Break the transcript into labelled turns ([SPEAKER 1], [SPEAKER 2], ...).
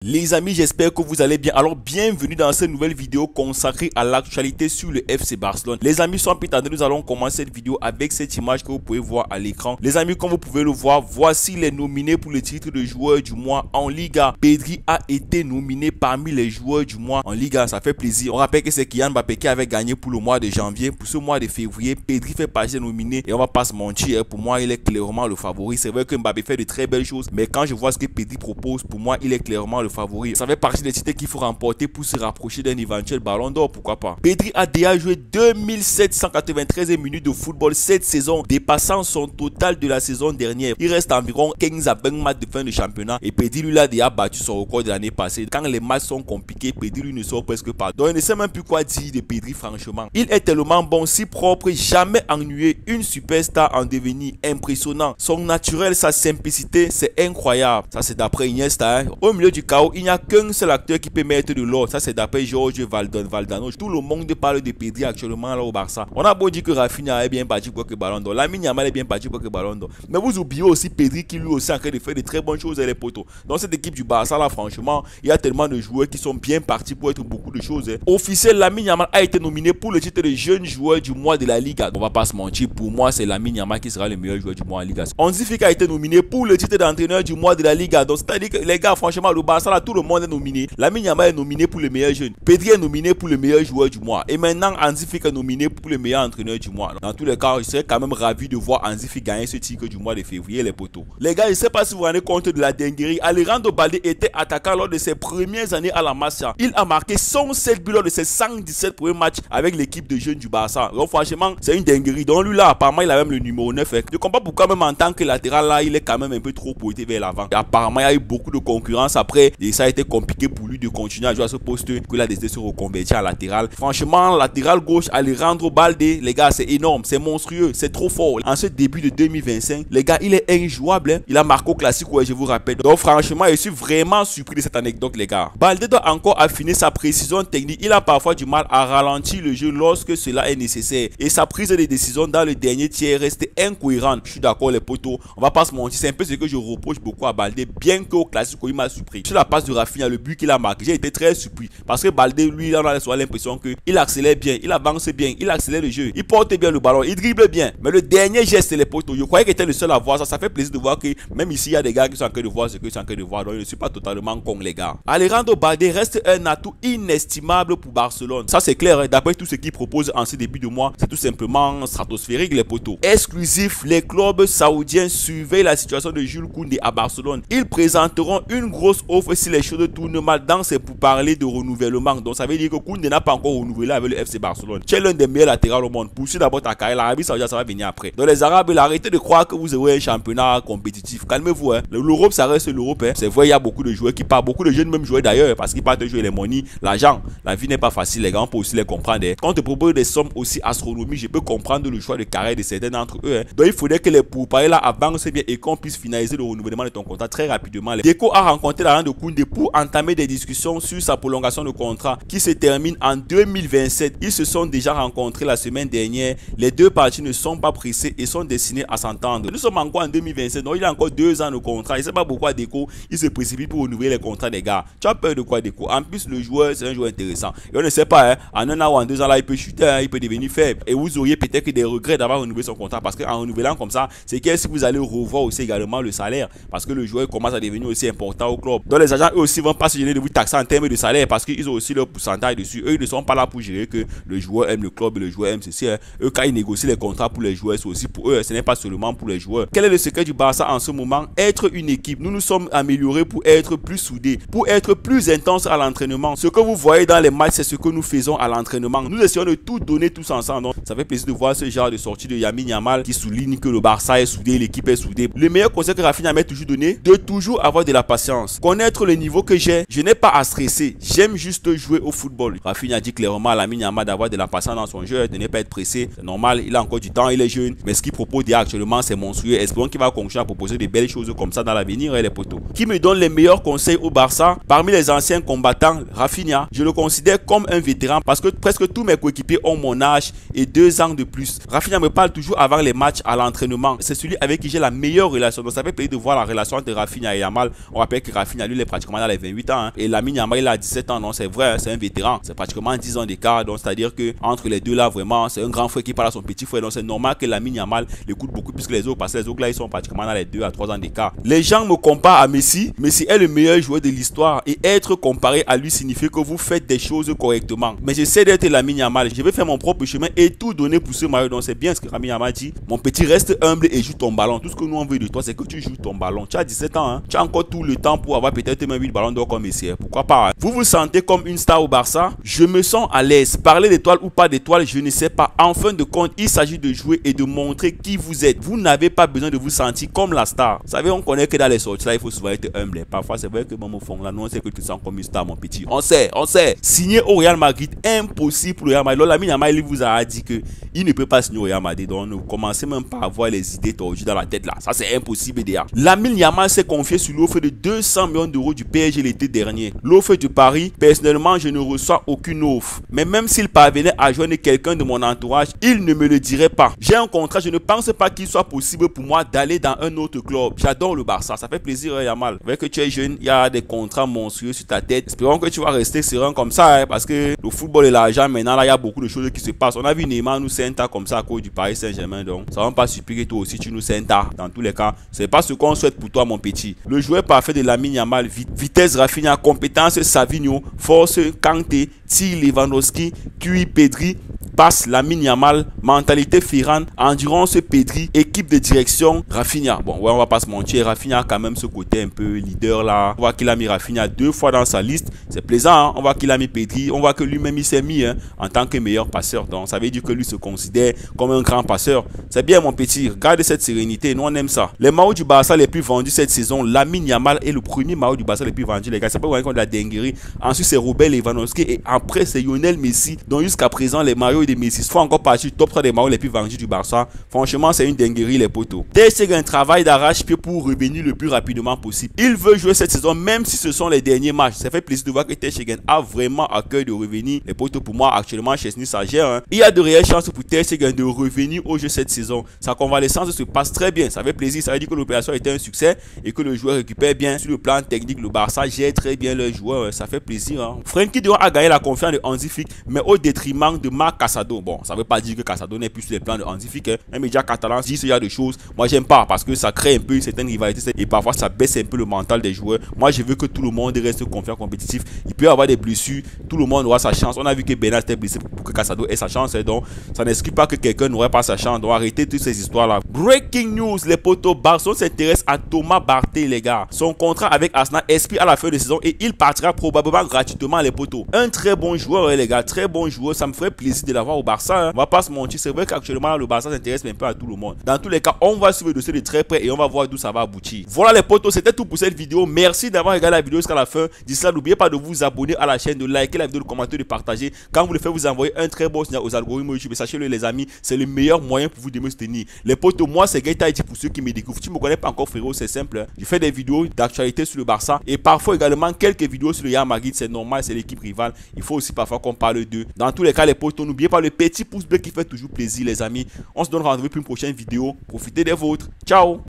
[SPEAKER 1] Les amis, j'espère que vous allez bien. Alors, bienvenue dans cette nouvelle vidéo consacrée à l'actualité sur le FC Barcelone. Les amis, sans plus tarder, nous allons commencer cette vidéo avec cette image que vous pouvez voir à l'écran. Les amis, comme vous pouvez le voir, voici les nominés pour le titre de joueur du mois en Liga. Pedri a été nominé parmi les joueurs du mois en Liga. Ça fait plaisir. On rappelle que c'est Kylian Mbappé qui avait gagné pour le mois de janvier. Pour ce mois de février, Pedri fait partie des nominés. Et on va pas se mentir, pour moi, il est clairement le favori. C'est vrai que Mbappé fait de très belles choses, mais quand je vois ce que Pedri propose, pour moi, il est clairement le favori. Ça fait partie des titres qu'il faut remporter pour se rapprocher d'un éventuel ballon d'or, pourquoi pas. Pedri a déjà joué 2793 minutes de football cette saison, dépassant son total de la saison dernière. Il reste environ 15 à 20 matchs de fin de championnat et Pedri lui a déjà battu son record de l'année passée. Quand les matchs sont compliqués, Pedri lui ne sort presque pas. Donc il ne sait même plus quoi dire de Pedri franchement. Il est tellement bon, si propre, jamais ennuyé, une superstar en devenir, impressionnant. Son naturel, sa simplicité, c'est incroyable. Ça c'est d'après Iniesta. Au milieu du chaos, il n'y a qu'un seul acteur qui peut mettre de l'ordre. Ça c'est d'après Jorge Valdano. Tout le monde parle de Pedri actuellement là au Barça. On a beau dire que Rafinha est bien parti pour que ballon d'or, Lamine Yamal est bien parti pour que ballon d'or, mais vous oubliez aussi Pedri qui lui aussi est en train de faire de très bonnes choses à les poteaux. Dans cette équipe du Barça là, franchement, il y a tellement de joueurs qui sont bien partis pour être beaucoup de choses. Officiel, Lamine Yamal a été nominé pour le titre de jeune joueur du mois de la Liga. On va pas se mentir, pour moi c'est Lamine Yamal qui sera le meilleur joueur du mois en Liga. Hansi Flick a été nominé pour le titre d'entraîneur du mois de la Liga. Donc c'est-à-dire que les gars, franchement, le Barça là, tout le monde est nominé. Lamine Yamal est nominé pour le meilleur jeune. Pedri est nominé pour le meilleur joueur du mois. Et maintenant, Hansi Flick est nominé pour le meilleur entraîneur du mois. Dans tous les cas, je serais quand même ravi de voir Hansi Flick gagner ce titre du mois de février, les poteaux. Les gars, je ne sais pas si vous vous rendez compte de la dinguerie. Alejandro Balde était attaquant lors de ses premières années à la Masia. Il a marqué 107 buts lors de ses 117 premiers matchs avec l'équipe de jeunes du Barça. Donc franchement, c'est une dinguerie. Donc lui là, apparemment, il a même le numéro 9. Je ne comprends pas pourquoi même en tant que latéral là, il est quand même un peu trop pointé vers l'avant. Apparemment, il y a eu beaucoup de concurrence après et ça a été compliqué pour lui de continuer à jouer à ce poste qu'il a décidé de se reconvertir à latéral. Franchement, latéral gauche, Alejandro Balde, les gars, c'est énorme, c'est monstrueux, c'est trop fort. En ce début de 2025, les gars, il est injouable. Hein. Il a marqué au classique, ouais, je vous rappelle. Donc franchement, je suis vraiment surpris de cette anecdote, les gars. Balde doit encore affiner sa précision technique. Il a parfois du mal à ralentir le jeu lorsque cela est nécessaire. Et sa prise de décision dans le dernier tiers reste incohérente. Je suis d'accord, les potos. On va pas se mentir, c'est un peu ce que je reproche beaucoup à Balde, bien qu'au classique, il m'a surpris. Sur la passe de Rafinha, le but qu'il a marqué, j'ai été très surpris. Parce que Balde, lui, il a l'impression qu'il accélère bien, il avance bien, il accélère le jeu, il porte bien le ballon, il dribble bien. Mais le dernier geste, les potos, je croyais qu'il était le seul à voir ça. Ça fait plaisir de voir que même ici, il y a des gars qui sont en train de voir ce que sont en train de voir. Donc, je ne suis pas totalement con, les gars. Alejandro Balde reste un atout inestimable pour Barcelone. Ça, c'est clair. Hein. D'après tout ce qu'il propose en ce début de mois, c'est tout simplement stratosphérique, les potos. Exclusif, les clubs saoudiens surveillent la situation de Jules Koundé à Barcelone. Ils présenteront une grosse offre si les choses tournent mal dans ces pourparlers de renouvellement. Donc, ça veut dire que Koundé n'a pas encore renouvelé avec le FC Barcelone. Tu es l'un des meilleurs latérales au monde. Poursuis d'abord ta carrière. L'Arabie Saoudite, ça va venir après. Donc, les Arabes, arrêtez de croire que vous aurez un championnat compétitif. Calmez-vous. Hein. L'Europe, ça reste l'Europe. Hein. C'est vrai, il y a beaucoup de joueurs qui partent, beaucoup de jeunes même joueurs d'ailleurs, parce qu'ils partent jouer les monies, l'argent. La vie n'est pas facile, les gars. On peut aussi les comprendre. Hein. Quand on te propose des sommes aussi astronomiques, je peux comprendre le choix de carrière de certains d'entre eux. Hein. Donc, il faudrait que les pourparlers là avancent bien et qu'on puisse finaliser le renouvellement de ton contrat très rapidement. Deco a rencontré l'agent de Koundé pour entamer des discussions sur sa prolongation de contrat qui se termine en 2027. Ils se sont déjà rencontrés la semaine dernière. Les deux parties ne sont pas pressées et sont destinées à s'entendre. Nous sommes encore en 2027, donc il a encore 2 ans de contrat. Je ne sais pas pourquoi Deco, il se précipite pour renouveler les contrats des gars. Tu as peur de quoi, Deco? En plus, le joueur, c'est un joueur intéressant. Et on ne sait pas, hein, en 1 an ou en 2 ans là, il peut chuter, hein, il peut devenir faible. Et vous auriez peut-être des regrets d'avoir renouvelé son contrat parce qu'en renouvelant comme ça, c'est que si vous allez revoir aussi également le salaire parce que le joueur commence à devenir aussi important au club. Donc les agents eux aussi vont pas se gêner de vous taxer en termes de salaire parce qu'ils ont aussi leur pourcentage dessus. Eux ils ne sont pas là pour gérer que le joueur aime le club et le joueur aime ceci. Hein. Eux quand ils négocient les contrats pour les joueurs, c'est aussi pour eux, ce n'est pas seulement pour les joueurs. Quel est le secret du Barça en ce moment? Être une équipe. Nous nous sommes améliorés pour être plus soudés, pour être plus intenses à l'entraînement. Ce que vous voyez dans les matchs, c'est ce que nous faisons à l'entraînement. Nous essayons de tout donner tous ensemble. Donc ça fait plaisir de voir ce genre de sortie de Lamine Yamal qui souligne que le Barça est soudé, l'équipe est soudée. Le meilleur conseil que Rafinha m'a toujours donné, de toujours avoir de la patience. Connaître le niveau que j'ai, je n'ai pas à stresser. J'aime juste jouer au football. Rafinha dit clairement à Lamine Yamal d'avoir de la patience dans son jeu, de ne pas être pressé. C'est normal, il a encore du temps, il est jeune. Mais ce qu'il propose actuellement, c'est monstrueux. Espérons qu'il va continuer à proposer de belles choses comme ça dans l'avenir, les potos. Qui me donne les meilleurs conseils au Barça? Parmi les anciens combattants, Rafinha, je le considère comme un vétéran parce que presque tous mes coéquipiers ont mon âge et 2 ans de plus. Rafinha me parle toujours avant les matchs à l'entraînement. C'est celui avec qui j'ai la meilleure relation. Donc ça fait plaisir de voir la relation entre Rafinha et Yamal. On rappelle que Rafinha lui, il est pratiquement dans les 28 ans. Hein. Et Lamine Yamal, il a 17 ans, non, c'est vrai, c'est un vétéran. C'est pratiquement 10 ans d'écart. Donc, c'est-à-dire que entre les deux là, vraiment, c'est un grand frère qui parle à son petit frère. Donc, c'est normal que Lamine Yamal l'écoute beaucoup plus que les autres parce que les autres là, ils sont pratiquement dans les 2 à 3 ans d'écart. Les gens me comparent à Messi. Messi est le meilleur joueur de l'histoire et être comparé à lui signifie que vous faites des choses correctement. Mais j'essaie d'être Lamine Yamal. Je vais faire mon propre chemin et tout donner pour ce maillot. Donc, c'est bien ce que Lamine Yamal dit. Mon petit, reste humble et joue ton ballon. Tout ce que nous on veut de toi, c'est que tu joues ton ballon. Tu as 17 ans, hein. Tu as encore tout le temps pour avoir peut-être même 8 ballons d'or comme Messi. Pourquoi pas, hein? Vous vous sentez comme une star au Barça? Je me sens à l'aise. Parler d'étoile ou pas d'étoile, je ne sais pas. En fin de compte, il s'agit de jouer et de montrer qui vous êtes. Vous n'avez pas besoin de vous sentir comme la star. Vous savez, on connaît que dans les sorties là, il faut souvent être humble. Parfois, c'est vrai que bon, au fond là, nous on sait que tu te sens comme une star, mon petit. On sait. Signer au Real Madrid, impossible pour le Real Madrid. Lamine Yamal, il vous a dit que il ne peut pas signer au Real Madrid. Donc, ne commencez même pas à avoir les idées tordues dans la tête là. Ça, c'est impossible déjà. Lamine Yamal s'est confié sur l'offre de 200 millions d'euros du PSG l'été dernier. L'offre du Paris, personnellement, je ne reçois aucune offre. Mais même s'il parvenait à joindre quelqu'un de mon entourage, il ne me le dirait pas. J'ai un contrat, je ne pense pas qu'il soit possible pour moi d'aller dans un autre club. J'adore le Barça, ça fait plaisir, Yamal. Avec que tu es jeune, il y a des contrats monstrueux sur ta tête. Espérons que tu vas rester serein comme ça, hein, parce que le football et l'argent, maintenant, là, il y a beaucoup de choses qui se passent. On a vu Neymar nous senta comme ça à cause du Paris Saint-Germain, donc ça va pas suppliquer toi aussi, tu nous senta. Dans tous les cas, c'est pas ce qu'on souhaite pour toi, mon petit. Le joueur parfait de Lamine Yamal, vitesse Rafinha, compétence Savinho, force Kanté, tir Lewandowski, QI Pedri, passe Lamine Yamal, mentalité Ferran, endurance Pedri, équipe de direction Rafinha. Bon, ouais, on va pas se mentir, Rafinha a quand même ce côté un peu leader là. On voit qu'il a mis Rafinha 2 fois dans sa liste, c'est plaisant, hein? On voit qu'il a mis Pedri, on voit que lui-même il s'est mis, hein, en tant que meilleur passeur. Donc ça veut dire que lui se considère comme un grand passeur. C'est bien, mon petit, regarde cette sérénité, nous on aime ça. Les maillots du Barça les plus vendus cette saison, Lamine Yamal est le premier maillot du Barça les plus vendus, les gars. C'est pas vraiment de la dinguerie. Ensuite c'est Robert Lewandowski et après c'est Lionel Messi. Donc jusqu'à présent les maillots de Messi font encore partie du top 3 des maillots les plus vendus du Barça. Franchement, c'est une dinguerie, les potos. Ter Stegen travaille d'arrache-pied pour revenir le plus rapidement possible. Il veut jouer cette saison, même si ce sont les derniers matchs. Ça fait plaisir de voir que Ter Stegen a vraiment à cœur de revenir. Les potos, pour moi, actuellement, Chesney, ça gère. Hein. Il y a de réelles chances pour Ter Stegen de revenir au jeu cette saison. Sa convalescence se passe très bien. Ça fait plaisir. Ça veut dire que l'opération était un succès et que le joueur récupère bien. Sur le plan technique, le Barça gère très bien le joueur. Ça fait plaisir. Hein. Frenkie de Jong a gagné la confiance de Hansi Flick, mais au détriment de Marc Casado. Bon, ça veut pas dire que Casado n'est plus sur les plans de Hansi Flick. Hein. Un média catalan dit ce genre de choses. Moi, j'aime pas parce que ça crée un peu une certaine rivalité et parfois ça baisse un peu le mental des joueurs. Moi, je veux que tout le monde reste confiant, compétitif. Il peut y avoir des blessures. Tout le monde aura sa chance. On a vu que Bernat était blessé pour que Casado ait sa chance. Hein. Donc, ça n'exclut pas que quelqu'un n'aurait pas sa chance. Donc, arrêtez toutes ces histoires-là. Breaking news, les potos. Barcelone s'intéresse à Thomas Partey, les gars. Son contrat avec Arsenal expire à la fin de saison et il partira probablement gratuitement, les potos. Un très bon joueur, les gars. Très bon joueur. Ça me ferait plaisir de l'avoir au Barça. Hein. On va pas se mentir. C'est vrai qu'actuellement, le Barça s'intéresse un peu à tout le monde. Dans tous les cas, on va suivre le dossier de très près et on va voir d'où ça va aboutir. Voilà, les potos. C'était tout pour cette vidéo. Merci d'avoir regardé la vidéo jusqu'à la fin. D'ici là, n'oubliez pas de vous abonner à la chaîne, de liker la vidéo, de commenter, de partager. Quand vous le faites, vous envoyez un très bon signal aux algorithmes YouTube. Et sachez-le, les amis, c'est le meilleur moyen pour vous de me soutenir. Les potos, moi, c'est Gaëtan pour ceux qui me découvrent. Tu me connais pas encore, frérot, c'est simple. Hein. Je fais des vidéos d'actualité sur le Barça et parfois également quelques vidéos sur le Real Madrid. C'est normal, c'est l'équipe rivale. Il faut aussi parfois qu'on parle d'eux. Dans tous les cas, les potos, n'oubliez pas le petit pouce bleu qui fait toujours plaisir, les amis. On se donne rendez-vous pour une prochaine vidéo. Profitez des vôtres. Ciao.